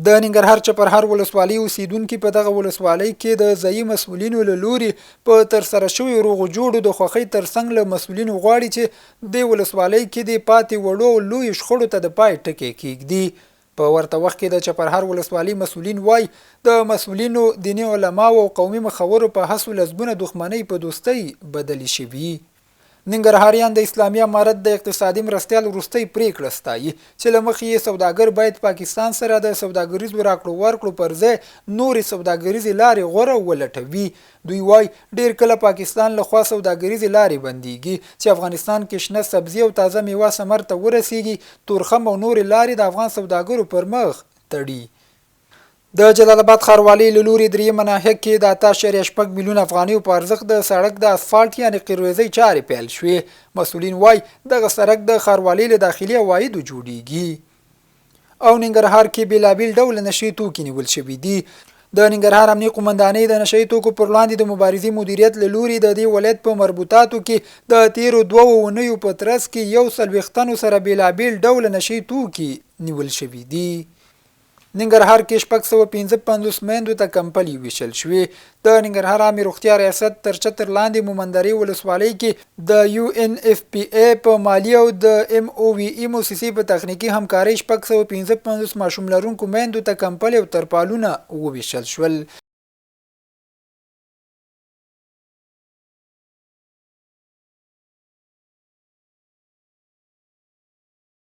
د ننګرهار چپرهار ولسوالۍ اوسیدونکي په دغه ولسوالۍ کې د ځایي مسؤلینو له لوري په ترسره شوي روغو جوړو د خوښۍ ترڅنګ له مسؤلینو غواړي چې د ولسوالۍ کې د پاتې وړو لوی شخړو ته د پای ټکی کېږدي. په ورته وخت کې د چپرهار ولسوالۍ مسؤلین وایي د مسؤلینو دیني علماو او قومي مخورو په هڅو لسګونه دښمنۍ په دوستۍ بدلې شوي. ننګرهاریان د اسلامي امارت د اقتصادي مرستیال وروستۍ پریکړه ستایي چې له مخې یې سوداګر باید پاکستان سره د سوداګریزو راکړو ورکړو پر ځای نورې سوداګریزې لارې غوره ولټوي. دوی وایي ډیر کله پاکستان له خوا سوداګریزې لارې بندیږي چې افغانستان کې شنه سبزي او تازه میوه ثمر ته ورسیږي. تورخم او نورې لارې د افغان سوداګرو پر مخ تړي. د جلالاباد ښاروالۍ له لوري درېیمه ناحیه کې د 8.6 میلیون افغانیو په ارزښت د سړک د اسفالټ یعنې قیرویزۍ چارې پیل شوې. مسؤلین وایي دغه سړک د ښاروالۍ له داخلي عوایدو جوړیږي. او ننګرهار کې بېلابېل ډوله نشي توکي نیول شوي دي. د ننګرهار امنیه قومندانۍ د نشي توکو پر وړاندې د مبارزې مدیریت له لوري د دې ولایت په مربوطاتو کې د تیرو 2 اونیو په ترڅ کې 140 تنو سره بېلابېل ډوله نشي توکي نیول شوي دي. ننګرهار کې 655 میندو ته کمپلي ویشل شوې. د ننګرهار عامې روغتیا ریاست تر چتر لاندې مومندرې ولسوالۍ کې د UNFPA په مالی او د MOVE موسسې په تخنیکي همکارۍ 655 ماشوم لرونکو میندو ته کمپلي او ترپالونه وویشل شول.